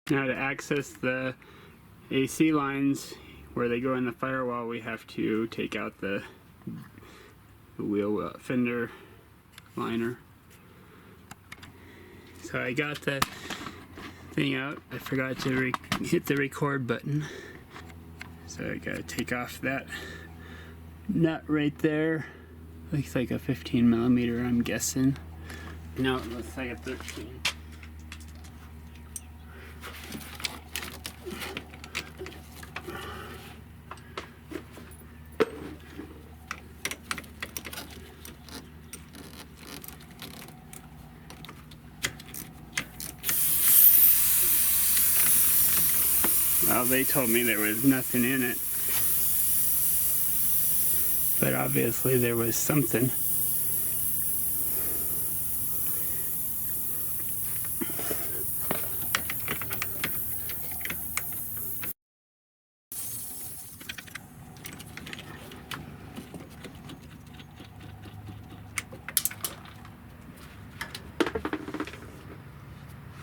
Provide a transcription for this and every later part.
Now to access the AC lines where they go in the firewall, we have to take out the wheel fender liner. So I got the thing out. I forgot to hit the record button. So I gotta take off that nut right there. Looks like a 15mm, I'm guessing. No, it looks like a 13. Well, they told me there was nothing in it, but obviously there was something.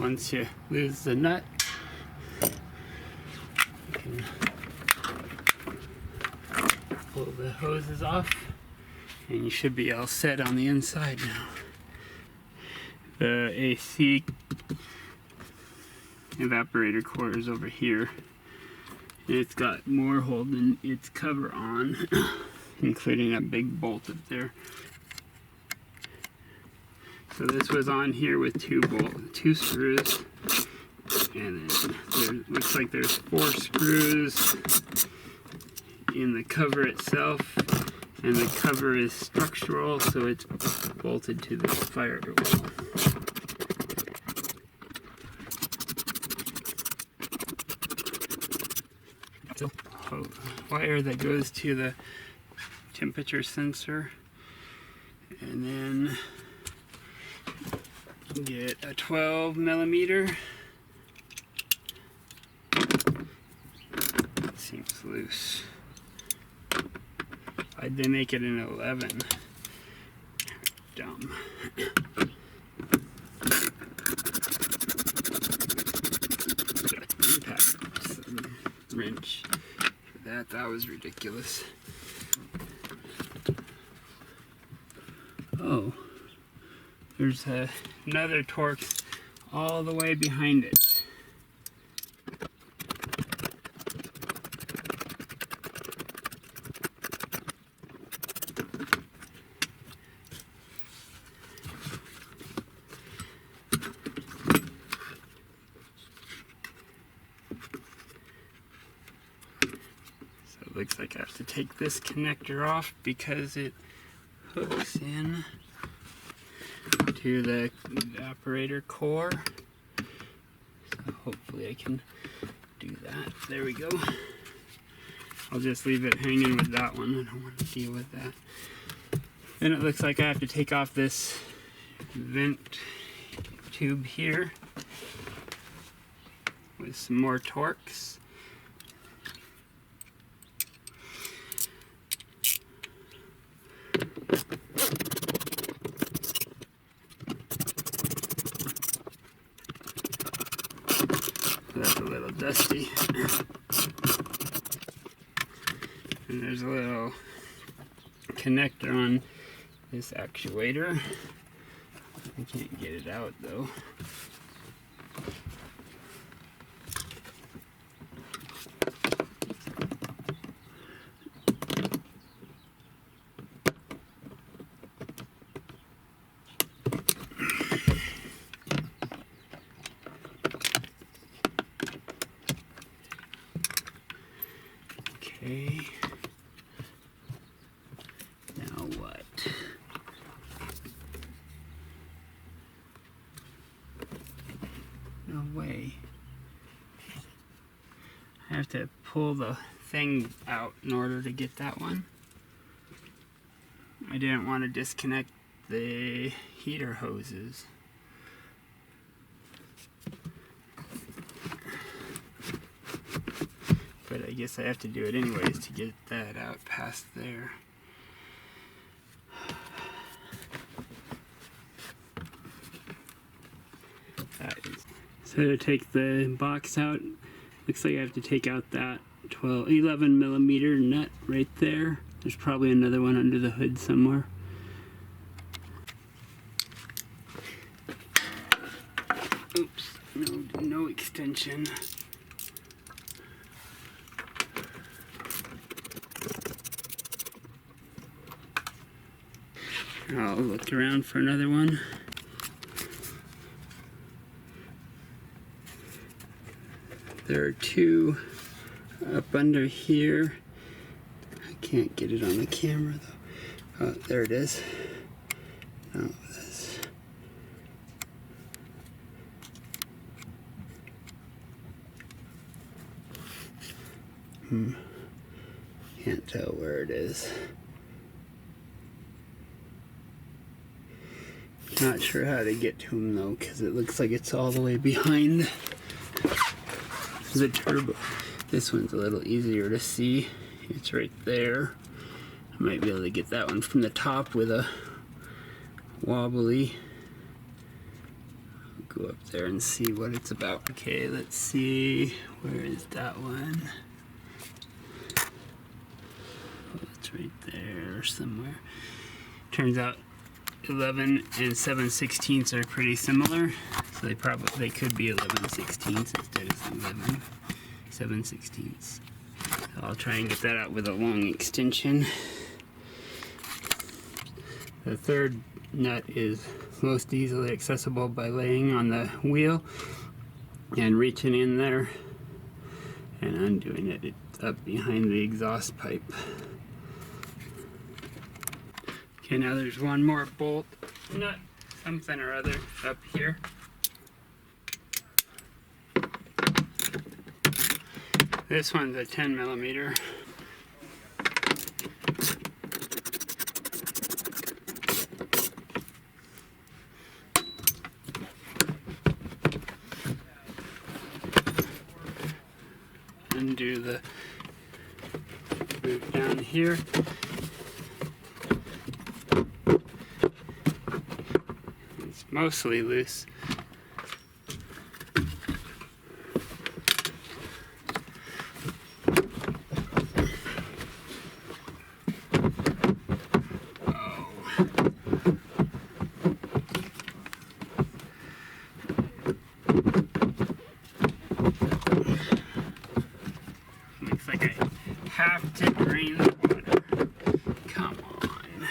Once you lose the nut, you can pull the hoses off, and you should be all set on the inside now. The AC evaporator core is over here. It's got more holding its cover on, including a big bolt up there. So this was on here with two screws, and then looks like there's 4 screws in the cover itself, and the cover is structural, so it's bolted to the firewall. So, wire that goes to the temperature sensor, and then get a 12mm. It seems loose. Why'd they make it an 11? Dumb. Impact wrench. That was ridiculous. Oh. There's another torque all the way behind it. So it looks like I have to take this connector off because it hooks in to the evaporator core. So hopefully I can do that. There we go. I'll just leave it hanging with that one. I don't want to deal with that. Then it looks like I have to take off this vent tube here with some more Torx. That's a little dusty. And there's a little connector on this actuator. I can't get it out though. Okay. Now what? No way. I have to pull the thing out in order to get that one. I didn't want to disconnect the heater hoses. But I guess I have to do it anyways to get that out past there. So to take the box out, looks like I have to take out that 11 millimeter nut right there. There's probably another one under the hood somewhere. Oops, no extension. I'll look around for another one. There are two up under here. I can't get it on the camera though. Oh, there it is. Oh, this. Can't tell where it is. Not sure how to get to them though, because it looks like it's all the way behind the turbo. This one's a little easier to see. It's right there. I might be able to get that one from the top with a wobbly. I'll go up there and see what it's about. Okay, let's see. Where is that one? Oh, it's right there somewhere. Turns out 11 and 7/16 are pretty similar, so they could be 11/16 instead of 11 7/16. So I'll try and get that out with a long extension. The third nut is most easily accessible by laying on the wheel and reaching in there and undoing it. It's up behind the exhaust pipe. Okay, now there's one more bolt nut, something or other, up here. This one's a 10 millimeter. Undo the boot down here. It's mostly loose. Looks like I have to drain the water. Come on.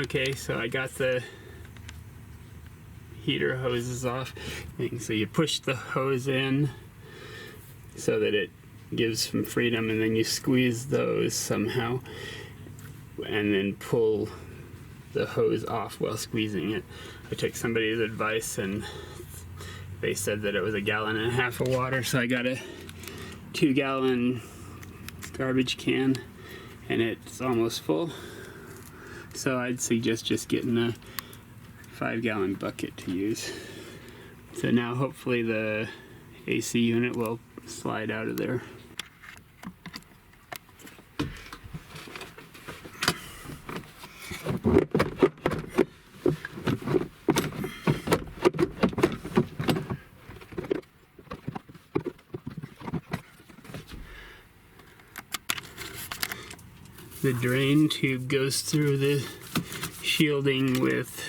Okay, so I got the heater hoses off. So you push the hose in so that it gives some freedom, and then you squeeze those somehow and then pull the hose off while squeezing it. I took somebody's advice and they said that it was 1.5 gallons of water, so I got a 2-gallon garbage can and it's almost full. So I'd suggest just getting a 5-gallon bucket to use. So now hopefully the AC unit will slide out of there. The drain tube goes through the shielding with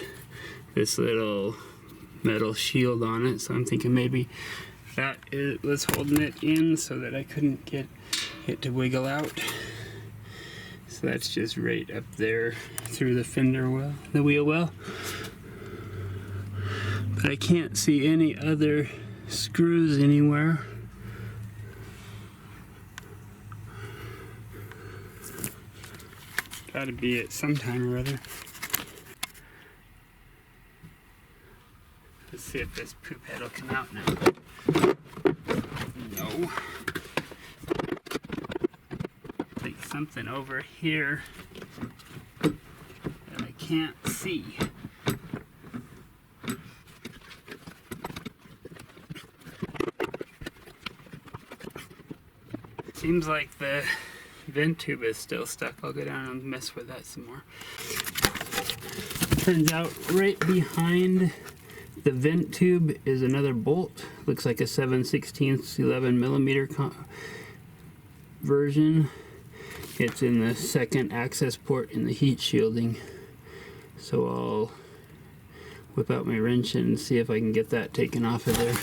this little metal shield on it, so I'm thinking maybe that was holding it in so that I couldn't get it to wiggle out. So that's just right up there through the fender well, the wheel well. But I can't see any other screws anywhere. Gotta be it sometime or other. Let's see if this poop head will come out now. No. Like something over here that I can't see. Seems like the vent tube is still stuck. I'll go down and mess with that some more. Turns out right behind the vent tube is another bolt. Looks like a 7/16 11 millimeter version. It's in the second access port in the heat shielding. So I'll whip out my wrench and see if I can get that taken off of there.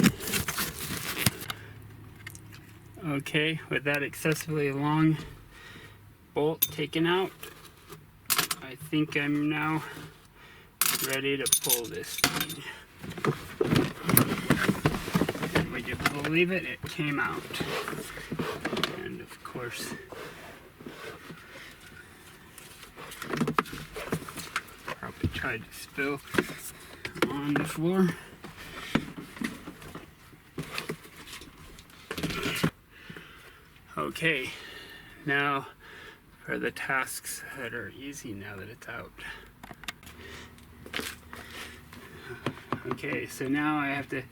Okay, with that excessively long bolt taken out, I think I'm now ready to pull this thing. And would you believe it? It came out. And of course, probably tried to spill on the floor. Okay, now for the tasks that are easy now that it's out. Okay, so now I have to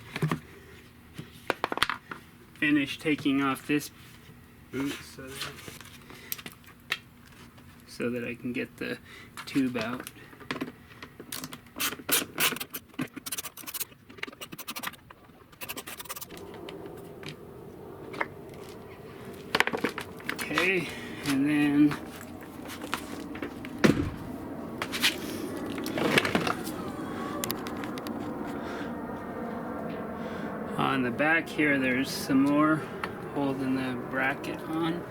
finish taking off this boot so that I can get the tube out. Okay, and then on the back here there's some more holding the bracket on.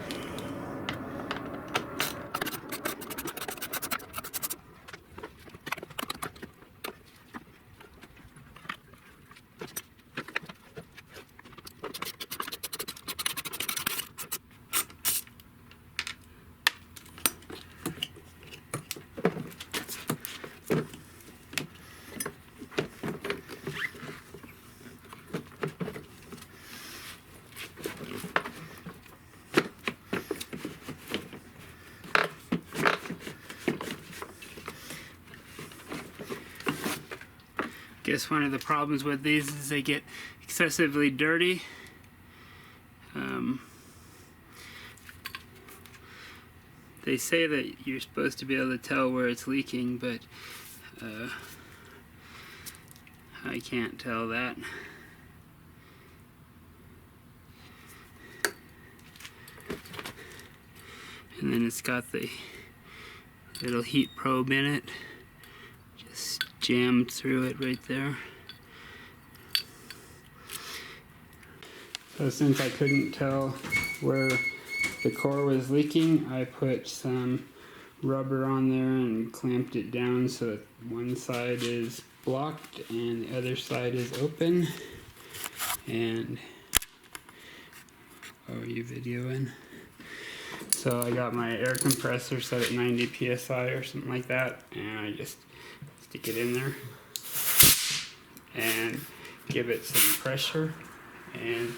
Guess one of the problems with these is they get excessively dirty. They say that you're supposed to be able to tell where it's leaking, but I can't tell that. And then it's got the little heat probe in it. Just jammed through it right there. So since I couldn't tell where the core was leaking, I put some rubber on there and clamped it down so that one side is blocked and the other side is open. And are you videoing? So I got my air compressor set at 90 psi or something like that, and I just stick it in there and give it some pressure, and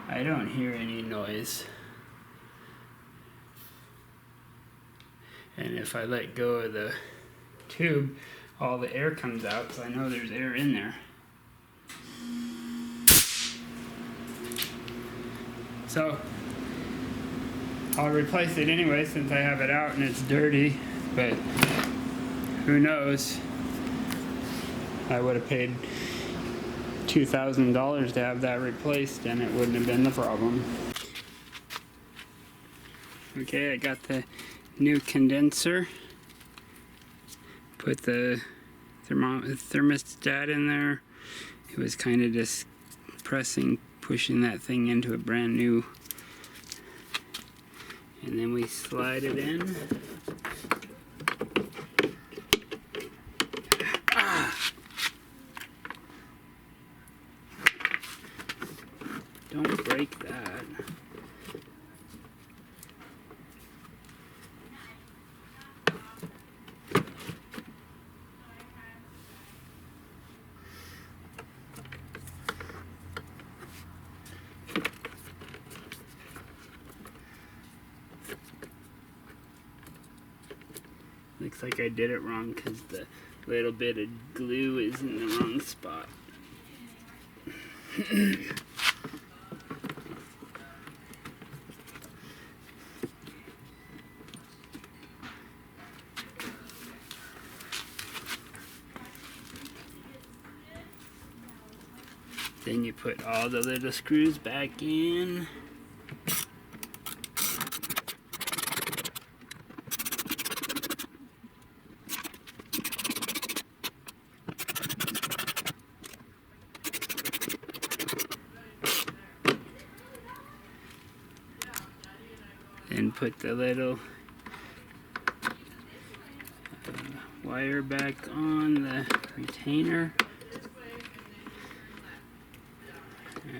I don't hear any noise. And if I let go of the tube, all the air comes out, so I know there's air in there. So I'll replace it anyway since I have it out and it's dirty, but who knows? I would have paid $2,000 to have that replaced and it wouldn't have been the problem. Okay, I got the new condenser. Put the thermostat in there. It was kind of just pushing that thing into a brand new. And then we slide it in. Don't break that. Looks like I did it wrong because the little bit of glue is in the wrong spot. Then you put all the little screws back in. Then put the little wire back on the retainer.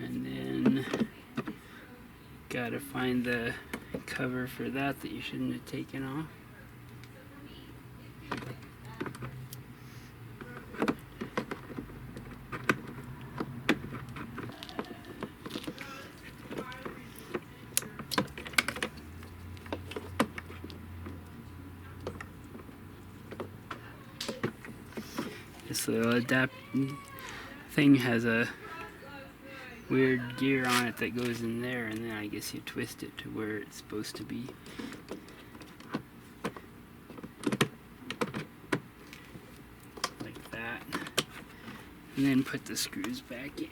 And then gotta find the cover for that you shouldn't have taken off. This little adapt thing has a weird gear on it that goes in there, and then I guess you twist it to where it's supposed to be. Like that. And then put the screws back in.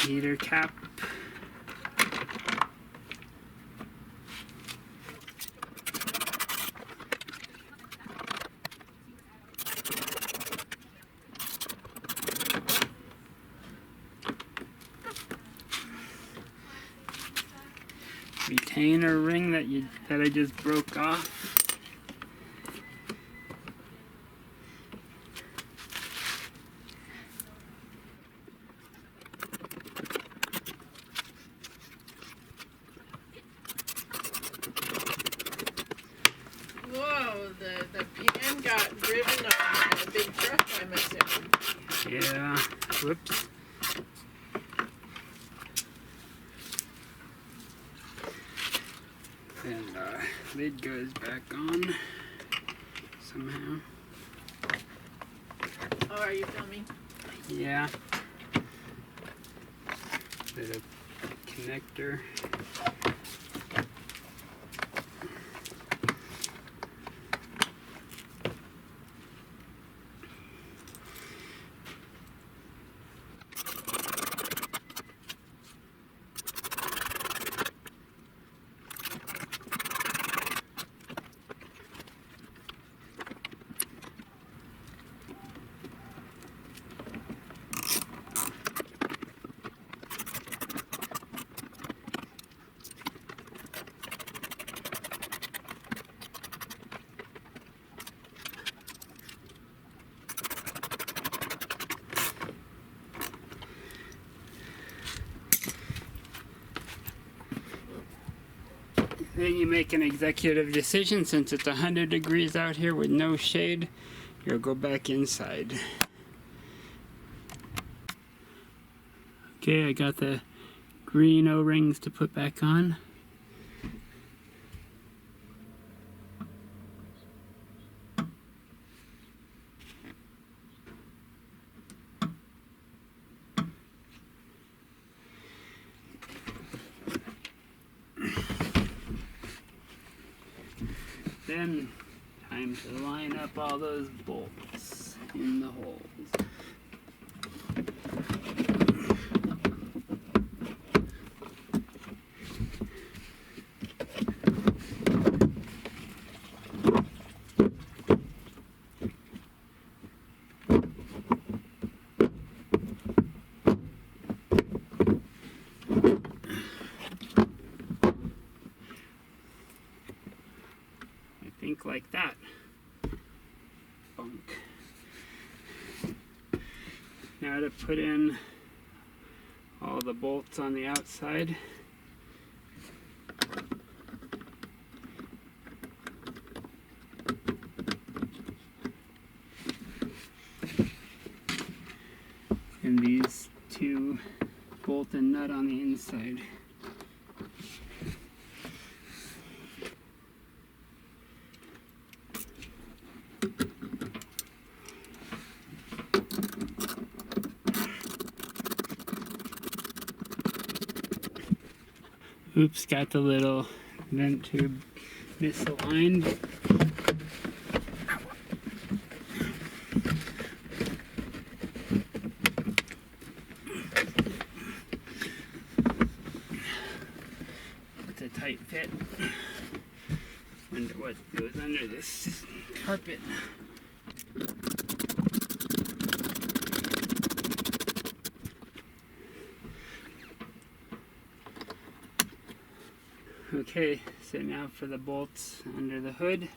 Heater cap. Retainer ring that I just broke off. Whoa, the pan got driven on a big truck, I'm assuming. Yeah, whoops. And lid goes back on somehow. Oh, are you filming? Yeah. Little connector. Then you make an executive decision. Since it's 100 degrees out here with no shade, you'll go back inside. Okay, I got the green O-rings to put back on. Then, time to line up all those bolts in the holes. Like that. Bunk. Now to put in all the bolts on the outside. And these two bolt and nut on the inside. Oops, got the little vent tube misaligned. It's a tight fit. Wonder what goes under this carpet. Okay, so now for the bolts under the hood.